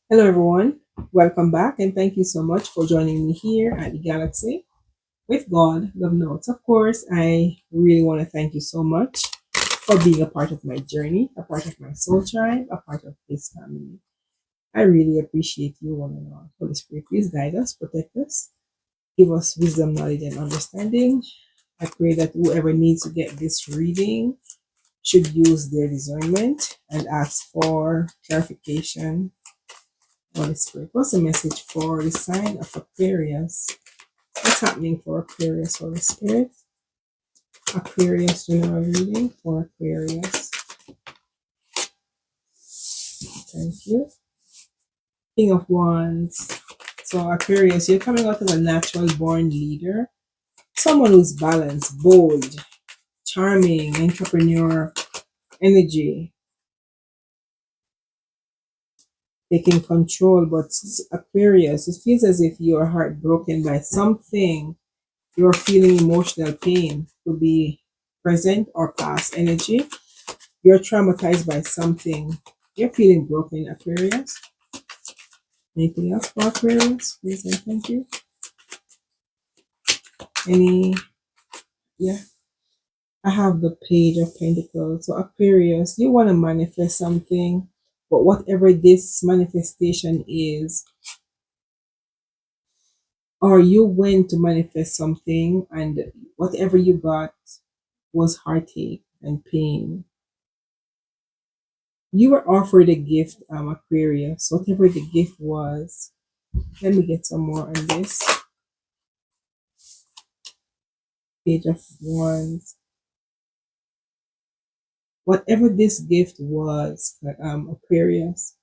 Hello, everyone. Welcome back, and thank you so much for joining me here at the Galaxy with God, Love Notes. Of course, I really want to thank you so much for being a part of my journey, a part of my soul tribe, a part of this family. I really appreciate you, one and all. Holy Spirit, please guide us, protect us, give us wisdom, knowledge, and understanding. I pray that whoever needs to get this reading should use their discernment and ask for clarification. Holy Spirit, what's the message for the sign of Aquarius? What's happening for Aquarius, Holy Spirit? Aquarius general reading for Aquarius. Thank you. King of Wands. So Aquarius, you're coming out as a natural born leader. Someone who's balanced, bold, charming, entrepreneur energy, taking control. But Aquarius, it feels as if you are heartbroken by something. You're feeling emotional pain, could be present or past energy. You're traumatized by something. You're feeling broken, Aquarius. Anything else for Aquarius? Please and thank you. Any, yeah. I have the Page of Pentacles. So Aquarius, you want to manifest something, but whatever this manifestation is, or you went to manifest something and whatever you got was heartache and pain. You were offered a gift, Aquarius, whatever the gift was. Let me get some more on this. Page of Wands. Whatever this gift was, Aquarius,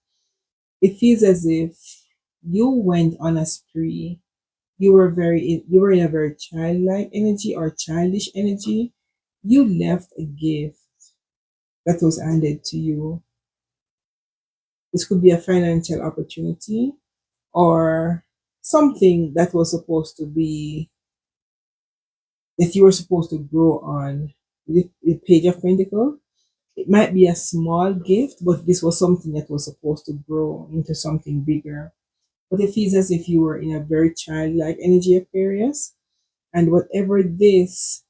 it feels as if you went on a spree. You were in a very childlike energy or childish energy. You left a gift that was handed to you. This could be a financial opportunity or something that was supposed to be that you were supposed to grow on. The Page of Pentacles. It might be a small gift, but this was something that was supposed to grow into something bigger. But it feels as if you were in a very childlike energy, Aquarius, and whatever this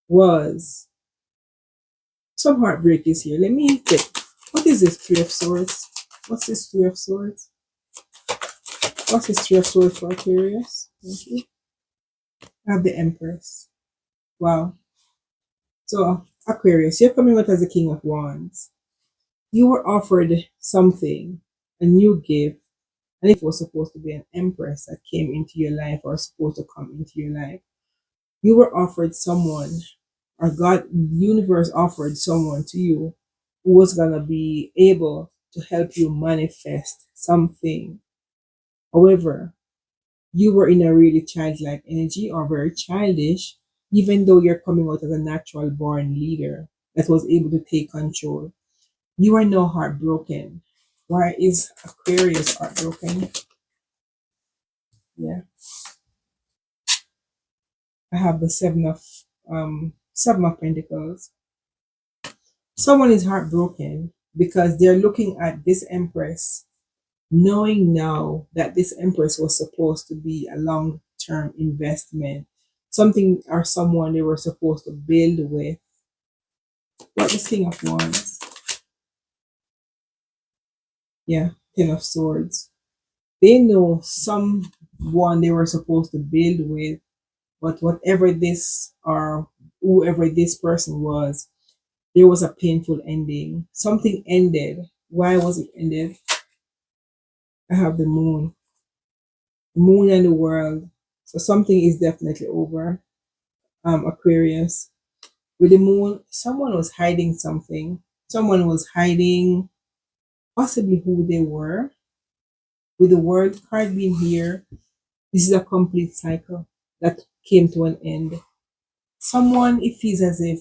was, some heartbreak is here. Let me check. What is this Three of Swords? What's this Three of Swords? What's this Three of Swords for Aquarius? Thank you. I have the Empress. Wow. So, Aquarius, you're coming out as the King of Wands. You were offered something, a new gift, and it was supposed to be an empress that came into your life or supposed to come into your life. You were offered someone, or God, universe offered someone to you who was gonna be able to help you manifest something. However, you were in a really childlike energy or very childish, even though you're coming out as a natural born leader that was able to take control. You are now heartbroken. Why is Aquarius heartbroken? Yeah, I have the Seven of Pentacles. Someone is heartbroken because they're looking at this Empress, knowing now that this Empress was supposed to be a long-term investment, something or someone they were supposed to build with. What is King of Wands? Yeah, Ten of Swords. They know someone they were supposed to build with, but whatever this or whoever this person was, there was a painful ending. Something ended. Why was it ended? I have the moon and the world. So something is definitely over. Aquarius. With the moon, someone was hiding something. Someone was hiding possibly who they were. With the world card being here, this is a complete cycle that came to an end. Someone, it feels as if,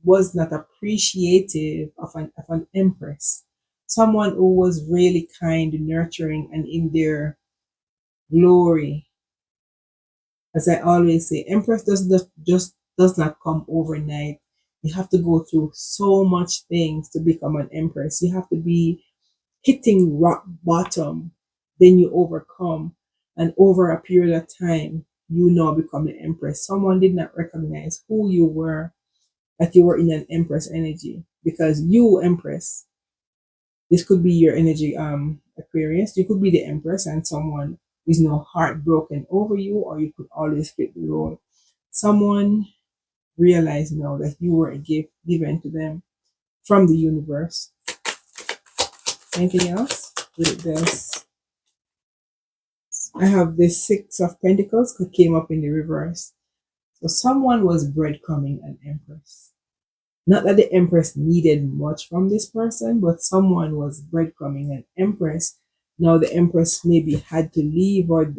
was not appreciative of an empress. Someone who was really kind, nurturing, and in their glory. As I always say, empress does not come overnight. You have to go through so much things to become an empress. You have to be hitting rock bottom, then you overcome, and over a period of time, you now become the empress. Someone did not recognize who you were, that you were in an empress energy, because you, empress, this could be your energy, Aquarius. You could be the empress, and someone is now heartbroken over you, or you could always fit the role. Someone realized now that you were a gift given to them from the universe. Anything else with this? I have the Six of Pentacles that came up in the reverse. So someone was breadcrumbing an empress. Not that the empress needed much from this person, but someone was breadcrumbing an empress. Now the empress maybe had to leave, or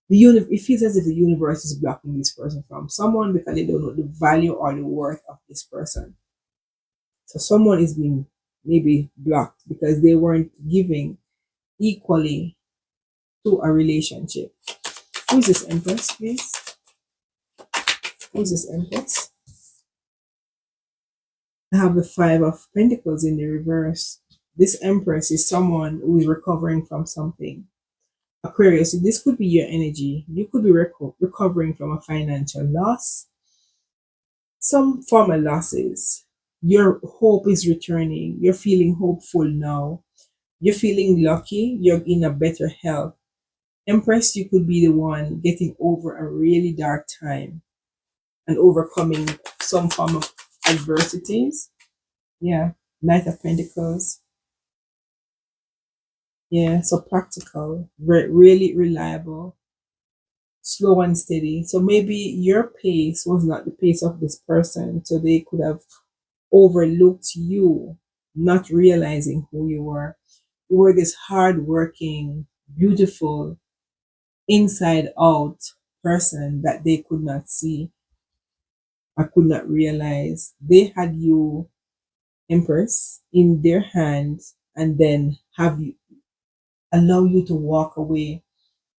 it feels as if the universe is blocking this person from someone because they don't know the value or the worth of this person. So someone is being maybe blocked because they weren't giving equally to a relationship. Who is this empress, please? Who is this empress? I have the Five of Pentacles in the reverse. This empress is someone who is recovering from something. Aquarius, this could be your energy. You could be recovering from a financial loss, some former losses. Your hope is returning. You're feeling hopeful now. You're feeling lucky. You're in a better health. Empress, you could be the one getting over a really dark time and overcoming some form of adversities. Yeah. Knight of Pentacles. Yeah. So practical, really reliable, slow and steady. So maybe your pace was not the pace of this person. So they could have overlooked you, not realizing who you were. You were this hardworking, beautiful, inside out person that they could not see. I could not realize they had you, Empress, in their hands, and then have you allow you to walk away.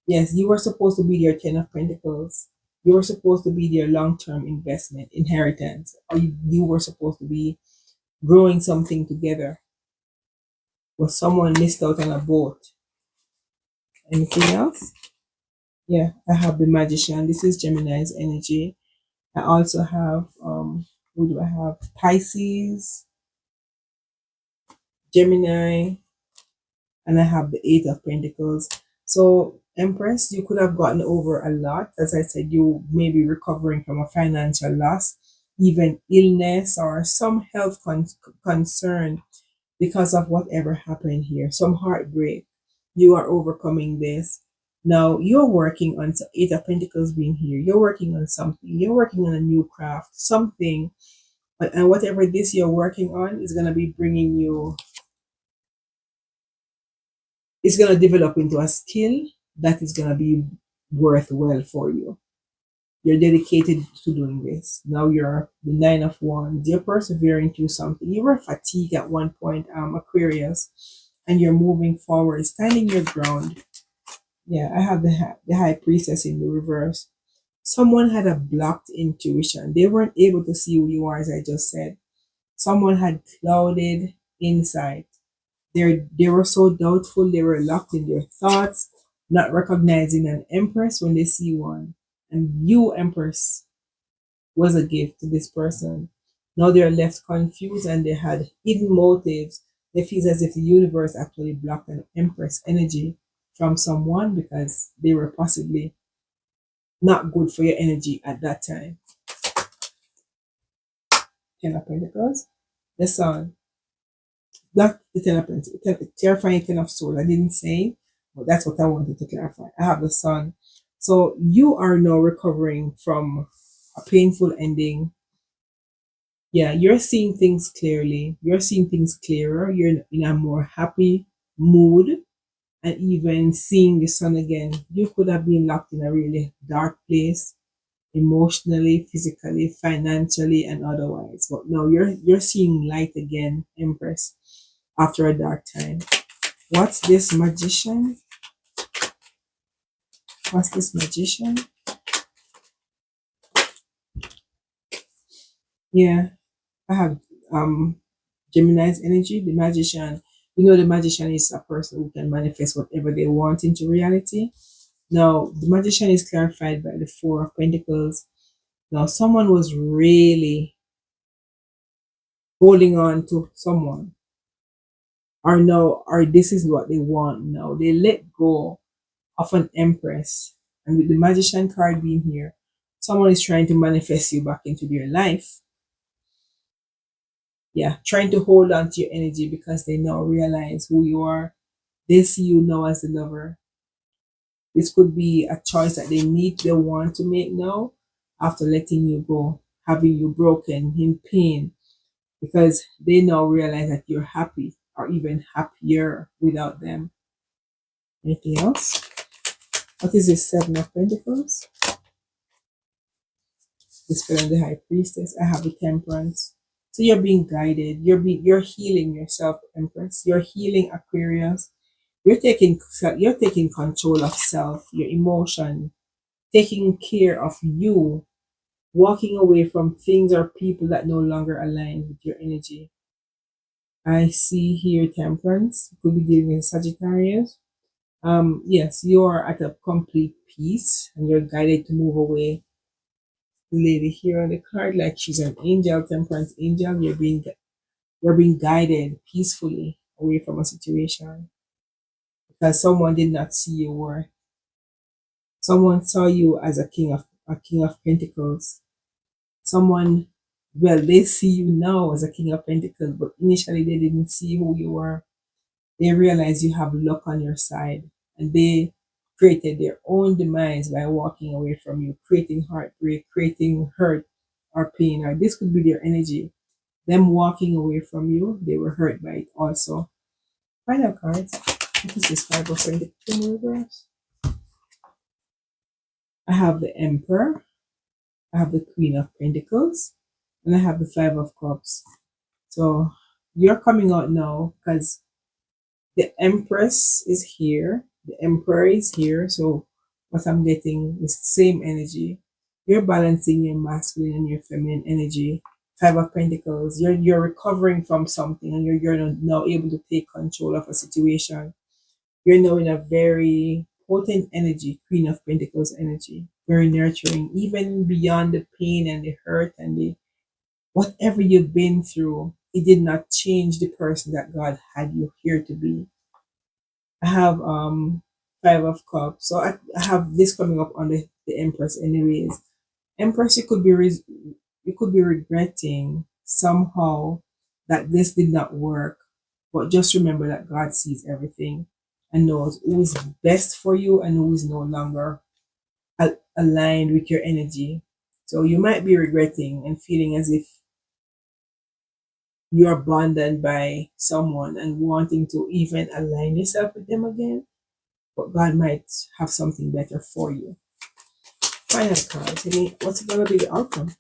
Yes, you were supposed to be their Ten of Pentacles. You were supposed to be their long-term investment, inheritance, or you were supposed to be growing something together. But someone missed out on a boat. Anything else? Yeah, I have the Magician. This is Gemini's energy. I also have who do I have? Pisces, Gemini, and I have the Eight of Pentacles. So, Empress, you could have gotten over a lot. As I said, you may be recovering from a financial loss, even illness, or some health concern because of whatever happened here, some heartbreak. You are overcoming this. Now, you're working on Eight of Pentacles being here. You're working on something. You're working on a new craft, something. And whatever this you're working on is going to be bringing you, it's going to develop into a skill that is going to be worth well for you. You're dedicated to doing this. Now you're the Nine of Wands. You're persevering through something. You were fatigued at one point, Aquarius, and you're moving forward, standing your ground. Yeah, I have the High Priestess in the reverse. Someone had a blocked intuition. They weren't able to see who you are, as I just said. Someone had clouded insight. They were so doubtful, they were locked in their thoughts, not recognizing an empress when they see one. And you, Empress, was a gift to this person. Now they're left confused and they had hidden motives. They feel as if the universe actually blocked an Empress energy from someone because they were possibly not good for your energy at that time. Ten of Pentacles. The Sun. Not the Ten of Pentacles. Clarifying Ten of Swords. I didn't say, but that's what I wanted to clarify. I have the Sun. So you are now recovering from a painful ending. Yeah, you're seeing things clearly. You're seeing things clearer. You're in a more happy mood, and even seeing the sun again. You could have been locked in a really dark place, emotionally, physically, financially, and otherwise. But now you're seeing light again, Empress, after a dark time. What's this Magician? What's this Magician? Yeah, I have Gemini's energy, the Magician. You know, the magician is a person who can manifest whatever they want into reality. Now, the magician is clarified by the Four of Pentacles. Now, someone was really holding on to someone, or no, or this is what they want now. They let go of an empress. And with the magician card being here, someone is trying to manifest you back into their life. Yeah, trying to hold on to your energy because they now realize who you are. They see you now as the lover. This could be a choice that they want to make now after letting you go, having you broken, in pain, because they now realize that you're happy or even happier without them. Anything else? What is this Seven of Pentacles? This feeling the High Priestess. I have the Temperance. So you're being guided. You're healing yourself, Empress. You're healing Aquarius. You're taking control of self, your emotion, taking care of you, walking away from things or people that no longer align with your energy. I see here Temperance. Could be dealing with Sagittarius. Yes, you're at a complete peace and you're guided to move away. The lady here on the card, like she's an angel, temperance angel. You're being guided peacefully away from a situation because someone did not see your worth. Someone saw you as a king of pentacles. Someone, well, they see you now as a king of pentacles, but initially they didn't see who you were. They realize you have luck on your side, and they created their own demise by walking away from you, creating heartbreak, creating hurt or pain, or this could be their energy. Them walking away from you, they were hurt by it also. Final cards. What is this Five of Pentacles in reverse? I have the Emperor, I have the Queen of Pentacles, and I have the Five of Cups. So you're coming out now because the Empress is here, the Emperor is here. So what I'm getting is the same energy. You're balancing your masculine and your feminine energy. Five of Pentacles. You're recovering from something, and you're now able to take control of a situation. You're now in a very potent energy, Queen of Pentacles energy, very nurturing, even beyond the pain and the hurt and the whatever you've been through. It did not change the person that God had you here to be. I have Five of Cups. So I have this coming up on the Empress anyways. Empress, you could be regretting somehow that this did not work. But just remember that God sees everything and knows who is best for you and who is no longer aligned with your energy. So you might be regretting and feeling as if you're abandoned by someone and wanting to even align yourself with them again, but God might have something better for you. Final card. What's going to be the outcome?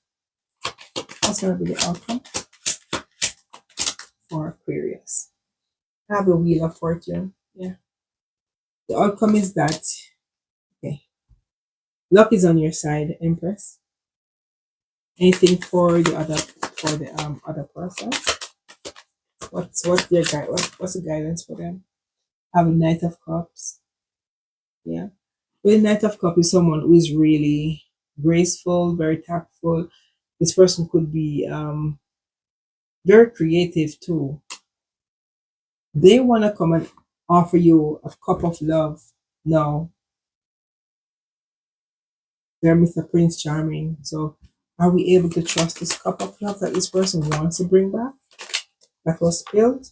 What's going to be the outcome for Aquarius? I have the Wheel of Fortune. Yeah. The outcome is that, okay, luck is on your side, Empress. Anything for the other person? What's their guide? What's the guidance for them? Have a Knight of Cups. Yeah. With Knight of Cups is someone who is really graceful, very tactful. This person could be very creative too. They want to come and offer you a cup of love. No, they're Mr. Prince Charming. So, are we able to trust this cup of love that this person wants to bring back? That was spilled?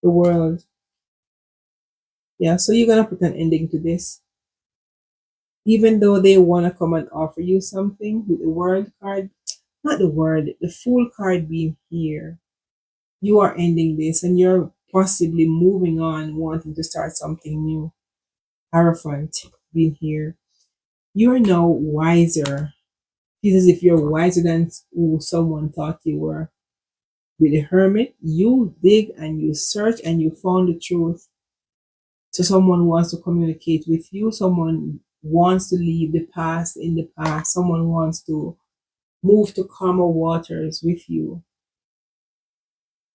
The world. Yeah, so you're going to put an ending to this. Even though they want to come and offer you something with the world card, not the word, the Fool card being here, you are ending this and you're possibly moving on, wanting to start something new. Hierophant being here. You are now wiser. It's as if you're wiser than who someone thought you were. With the Hermit, you dig and you search and you found the truth. So someone wants to communicate with you. Someone wants to leave the past in the past. Someone wants to move to calmer waters with you.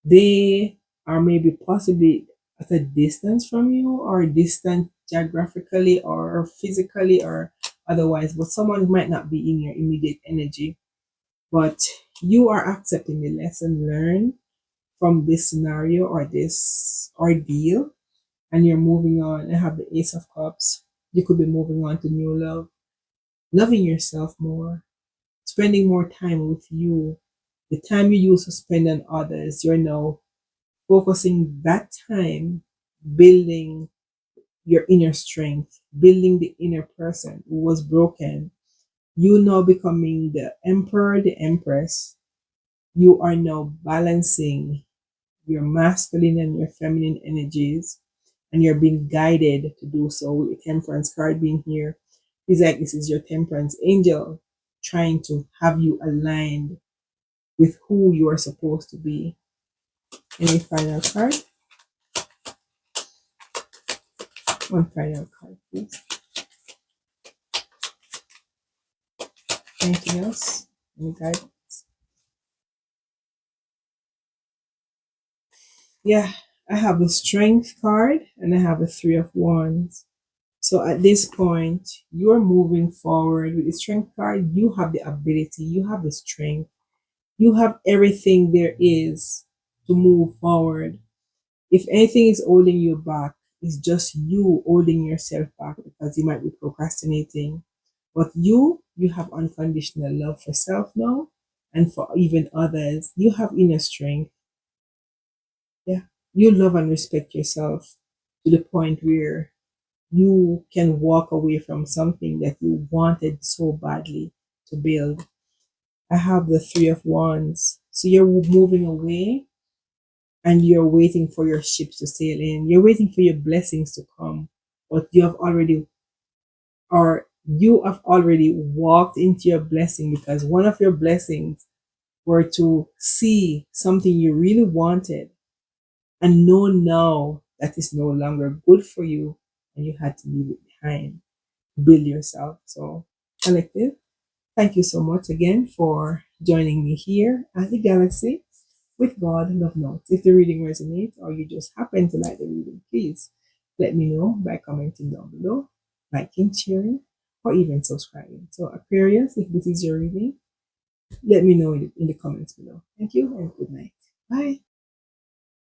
They are maybe possibly at a distance from you, or distant geographically or physically or otherwise, but someone might not be in your immediate energy. But you are accepting the lesson learned from this scenario or this ordeal, and you're moving on and have the Ace of Cups. You could be moving on to new love, loving yourself more, spending more time with you. The time you used to spend on others, you're now focusing that time building your inner strength, building the inner person who was broken. You now becoming the emperor, the empress. You are now balancing your masculine and your feminine energies, and you're being guided to do so with the temperance card being here. It's like this is your temperance angel trying to have you aligned with who you are supposed to be. Any final card? One final card, please. Anything else? Any guidance? Yeah, I have the strength card and I have a three of wands. So at this point, you're moving forward with the strength card. You have the ability, you have the strength, you have everything there is to move forward. If anything is holding you back, it's just you holding yourself back because you might be procrastinating. But you have unconditional love for self now and for even others. You have inner strength. Yeah. You love and respect yourself to the point where you can walk away from something that you wanted so badly to build. I have the three of wands. So you're moving away and you're waiting for your ships to sail in. You're waiting for your blessings to come. But you have already walked into your blessing, because one of your blessings were to see something you really wanted and know now that is no longer good for you and you had to leave it behind. Build yourself. So, collective, thank you so much again for joining me here at the Galaxy with God Love Notes. If the reading resonates or you just happen to like the reading, please let me know by commenting down below, liking, sharing, or even subscribing. So, Aquarius, if this is your reading, let me know in the comments below. Thank you and good night. Bye.